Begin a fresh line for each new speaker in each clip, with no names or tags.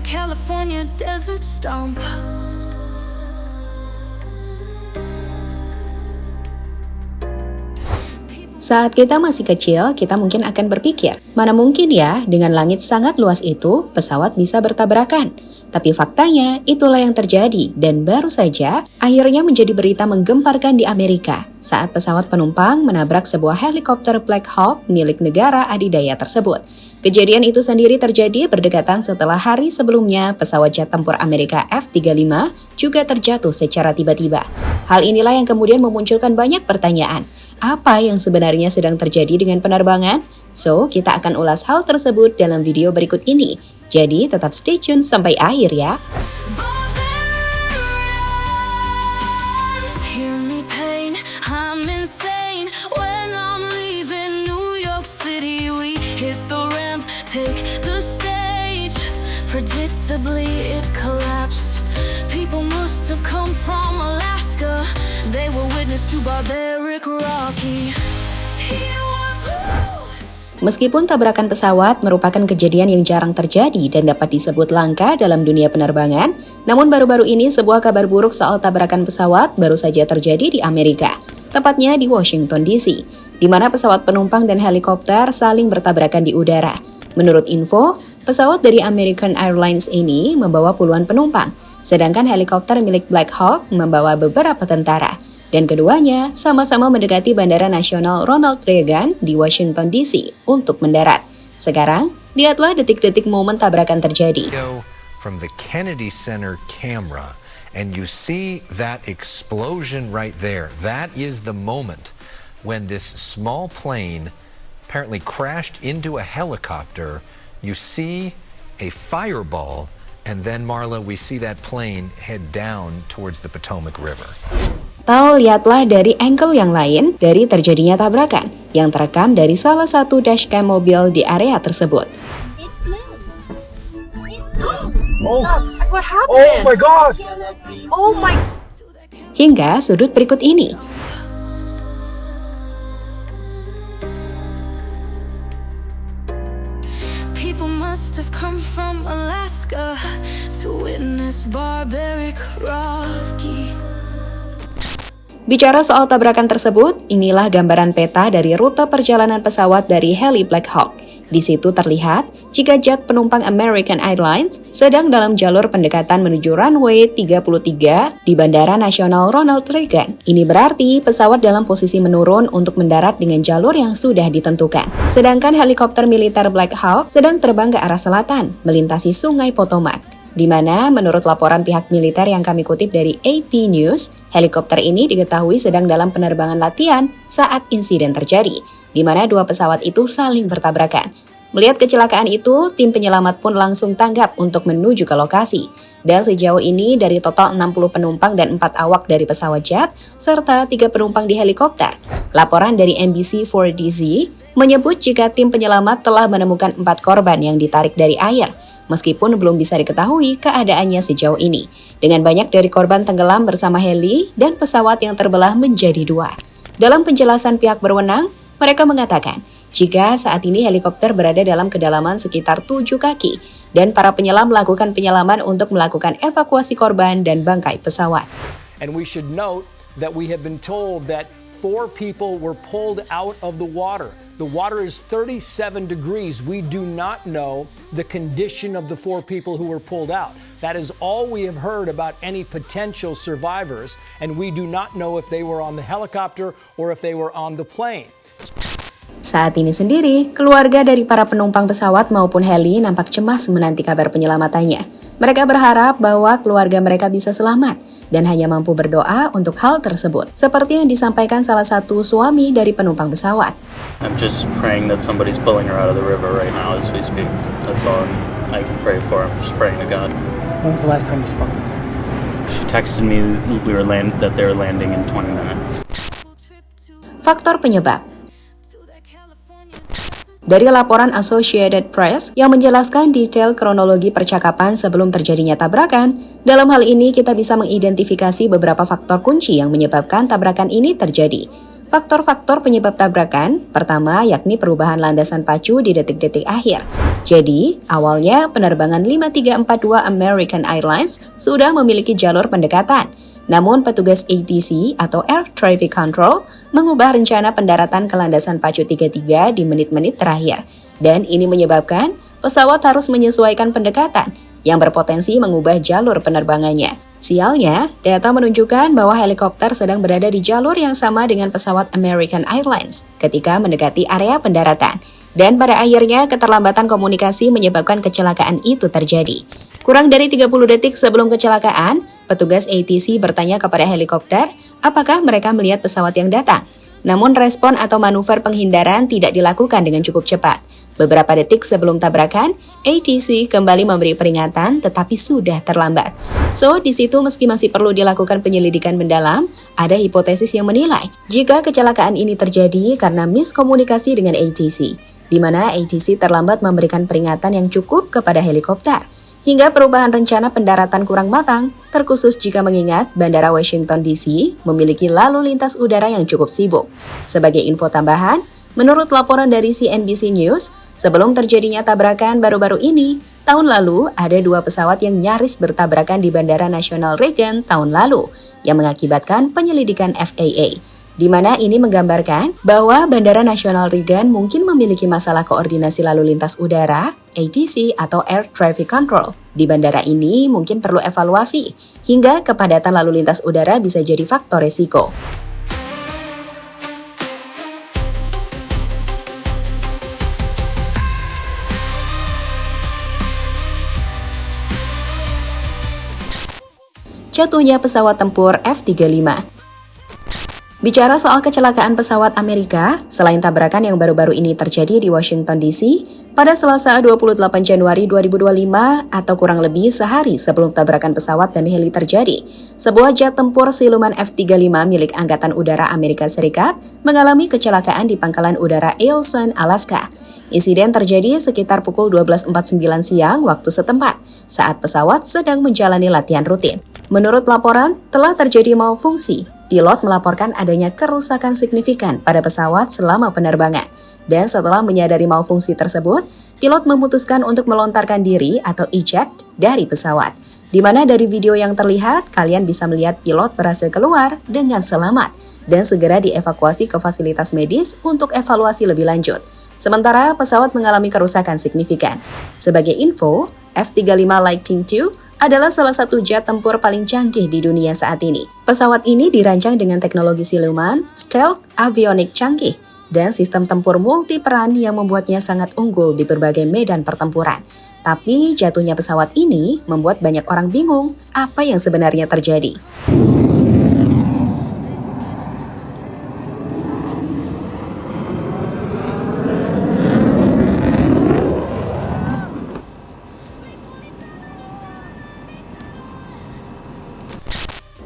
California desert stomp.
Saat kita masih kecil, kita mungkin akan berpikir, mana mungkin ya dengan langit sangat luas itu, pesawat bisa bertabrakan. Tapi faktanya, itulah yang terjadi dan baru saja akhirnya menjadi berita menggemparkan di Amerika saat pesawat penumpang menabrak sebuah helikopter Black Hawk milik negara adidaya tersebut. Kejadian itu sendiri terjadi berdekatan setelah hari sebelumnya pesawat jet tempur Amerika F-35 juga terjatuh secara tiba-tiba. Hal inilah yang kemudian memunculkan banyak pertanyaan. Apa yang sebenarnya sedang terjadi dengan penerbangan? So, kita akan ulas hal tersebut dalam video berikut ini. Jadi, tetap stay tune sampai akhir ya.
Predictably it collapsed. People must have come from Alaska. They were witness to barbaric Rocky.
Meskipun tabrakan pesawat merupakan kejadian yang jarang terjadi dan dapat disebut langka dalam dunia penerbangan, namun baru-baru ini sebuah kabar buruk soal tabrakan pesawat baru saja terjadi di Amerika, tepatnya di Washington DC, di mana pesawat penumpang dan helikopter saling bertabrakan di udara. Menurut info, pesawat dari American Airlines ini membawa puluhan penumpang, sedangkan helikopter milik Black Hawk membawa beberapa tentara. Dan keduanya sama-sama mendekati Bandara Nasional Ronald Reagan di Washington DC untuk mendarat. Sekarang, lihatlah detik-detik momen tabrakan terjadi.
From the Kennedy Center camera, and you see that explosion right there. That is the moment when this small plane apparently crashed into a helicopter. You see a fireball, and then Marla, we see that plane head down towards the Potomac River.
Atau lihatlah dari angle yang lain dari terjadinya tabrakan yang terekam dari salah satu dashcam mobil di area tersebut.
What happened? Oh my God! Oh my.
Hingga sudut berikut ini.
People must have come from Alaska to witness barbaric Rocky.
Bicara soal tabrakan tersebut, inilah gambaran peta dari rute perjalanan pesawat dari heli Black Hawk. Di situ terlihat jika jet penumpang American Airlines sedang dalam jalur pendekatan menuju runway 33 di Bandara Nasional Ronald Reagan. Ini berarti pesawat dalam posisi menurun untuk mendarat dengan jalur yang sudah ditentukan. Sedangkan helikopter militer Black Hawk sedang terbang ke arah selatan, melintasi Sungai Potomac. Di mana menurut laporan pihak militer yang kami kutip dari AP News, helikopter ini diketahui sedang dalam penerbangan latihan saat insiden terjadi, di mana dua pesawat itu saling bertabrakan. Melihat kecelakaan itu, tim penyelamat pun langsung tanggap untuk menuju ke lokasi. Dan sejauh ini dari total 60 penumpang dan 4 awak dari pesawat jet, serta 3 penumpang di helikopter. Laporan dari NBC4DZ menyebut jika tim penyelamat telah menemukan 4 korban yang ditarik dari air, meskipun belum bisa diketahui keadaannya sejauh ini. Dengan banyak dari korban tenggelam bersama heli dan pesawat yang terbelah menjadi 2. Dalam penjelasan pihak berwenang, mereka mengatakan, jika saat ini helikopter berada dalam kedalaman sekitar 7 kaki dan para penyelam melakukan penyelaman untuk melakukan evakuasi korban dan bangkai pesawat.
And we should note that we have been told that 4 people were pulled out of the water. The water is 37 degrees. We do not know the condition of the 4 people who were pulled out. That is all we have heard about any potential survivors, and we do not know if they were on the helicopter or if they were on the plane.
Saat ini sendiri, keluarga dari para penumpang pesawat maupun heli nampak cemas menanti kabar penyelamatannya. Mereka berharap bahwa keluarga mereka bisa selamat dan hanya mampu berdoa untuk hal tersebut. Seperti yang disampaikan salah satu suami dari penumpang pesawat.
I'm just praying that somebody's pulling her out of the river right now as we speak. That's all I can pray for. I'm just praying to God.
When was the last time you spoke with her?
She texted me that they were landing in 20 minutes.
Faktor penyebab. Dari laporan Associated Press yang menjelaskan detail kronologi percakapan sebelum terjadinya tabrakan, dalam hal ini kita bisa mengidentifikasi beberapa faktor kunci yang menyebabkan tabrakan ini terjadi. Faktor-faktor penyebab tabrakan, pertama yakni perubahan landasan pacu di detik-detik akhir. Jadi, awalnya penerbangan 5342 American Airlines sudah memiliki jalur pendekatan. Namun petugas ATC atau Air Traffic Control mengubah rencana pendaratan ke landasan pacu 33 di menit-menit terakhir. Dan ini menyebabkan pesawat harus menyesuaikan pendekatan yang berpotensi mengubah jalur penerbangannya. Sialnya, data menunjukkan bahwa helikopter sedang berada di jalur yang sama dengan pesawat American Airlines ketika mendekati area pendaratan. Dan pada akhirnya keterlambatan komunikasi menyebabkan kecelakaan itu terjadi. Kurang dari 30 detik sebelum kecelakaan, petugas ATC bertanya kepada helikopter apakah mereka melihat pesawat yang datang. Namun respon atau manuver penghindaran tidak dilakukan dengan cukup cepat. Beberapa detik sebelum tabrakan, ATC kembali memberi peringatan tetapi sudah terlambat. So, di situ meski masih perlu dilakukan penyelidikan mendalam, ada hipotesis yang menilai jika kecelakaan ini terjadi karena miskomunikasi dengan ATC, di mana ATC terlambat memberikan peringatan yang cukup kepada helikopter, hingga perubahan rencana pendaratan kurang matang, terkhusus jika mengingat Bandara Washington DC memiliki lalu lintas udara yang cukup sibuk. Sebagai info tambahan, menurut laporan dari CNBC News, sebelum terjadinya tabrakan baru-baru ini, tahun lalu ada 2 pesawat yang nyaris bertabrakan di Bandara Nasional Reagan tahun lalu, yang mengakibatkan penyelidikan FAA. Di mana ini menggambarkan bahwa Bandara Nasional Reagan mungkin memiliki masalah koordinasi lalu lintas udara, ATC atau Air Traffic Control. Di bandara ini mungkin perlu evaluasi, hingga kepadatan lalu lintas udara bisa jadi faktor resiko. Jatuhnya pesawat tempur F-35. Bicara soal kecelakaan pesawat Amerika, selain tabrakan yang baru-baru ini terjadi di Washington DC, pada Selasa 28 Januari 2025 atau kurang lebih sehari sebelum tabrakan pesawat dan heli terjadi, sebuah jet tempur siluman F-35 milik Angkatan Udara Amerika Serikat mengalami kecelakaan di Pangkalan Udara Eielson, Alaska. Insiden terjadi sekitar pukul 12.49 siang waktu setempat, saat pesawat sedang menjalani latihan rutin. Menurut laporan, telah terjadi malfungsi. Pilot melaporkan adanya kerusakan signifikan pada pesawat selama penerbangan. Dan setelah menyadari malfungsi tersebut, pilot memutuskan untuk melontarkan diri atau eject dari pesawat. Di mana dari video yang terlihat, kalian bisa melihat pilot berhasil keluar dengan selamat dan segera dievakuasi ke fasilitas medis untuk evaluasi lebih lanjut. Sementara pesawat mengalami kerusakan signifikan. Sebagai info, F-35 Lightning II adalah salah satu jet tempur paling canggih di dunia saat ini. Pesawat ini dirancang dengan teknologi siluman, stealth, avionik canggih, dan sistem tempur multiperan yang membuatnya sangat unggul di berbagai medan pertempuran. Tapi jatuhnya pesawat ini membuat banyak orang bingung apa yang sebenarnya terjadi.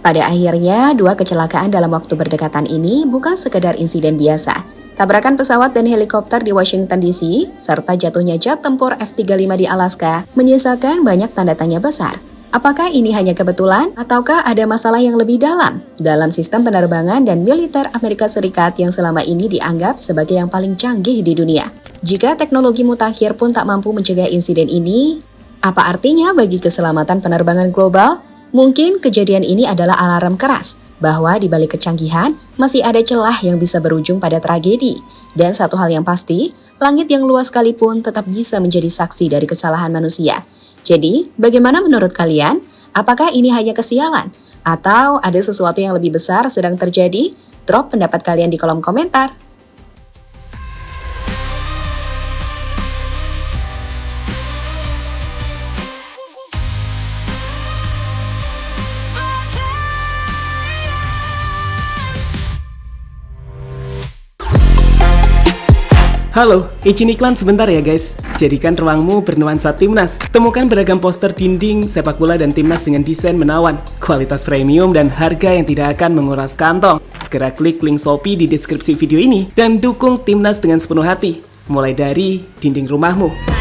Pada akhirnya, 2 kecelakaan dalam waktu berdekatan ini bukan sekedar insiden biasa. Tabrakan pesawat dan helikopter di Washington DC, serta jatuhnya jet tempur F-35 di Alaska, menyisakan banyak tanda tanya besar. Apakah ini hanya kebetulan, ataukah ada masalah yang lebih dalam sistem penerbangan dan militer Amerika Serikat yang selama ini dianggap sebagai yang paling canggih di dunia? Jika teknologi mutakhir pun tak mampu mencegah insiden ini, apa artinya bagi keselamatan penerbangan global? Mungkin kejadian ini adalah alarm keras bahwa di balik kecanggihan masih ada celah yang bisa berujung pada tragedi. Dan satu hal yang pasti, langit yang luas sekalipun tetap bisa menjadi saksi dari kesalahan manusia. Jadi, bagaimana menurut kalian? Apakah ini hanya kesialan? Atau ada sesuatu yang lebih besar sedang terjadi? Drop pendapat kalian di kolom komentar.
Halo, izin iklan sebentar ya guys. Jadikan ruangmu bernuansa timnas. Temukan beragam poster dinding, sepak bola dan timnas dengan desain menawan, kualitas premium dan harga yang tidak akan menguras kantong. Segera klik link Shopee di deskripsi video ini dan dukung timnas dengan sepenuh hati. Mulai dari dinding rumahmu.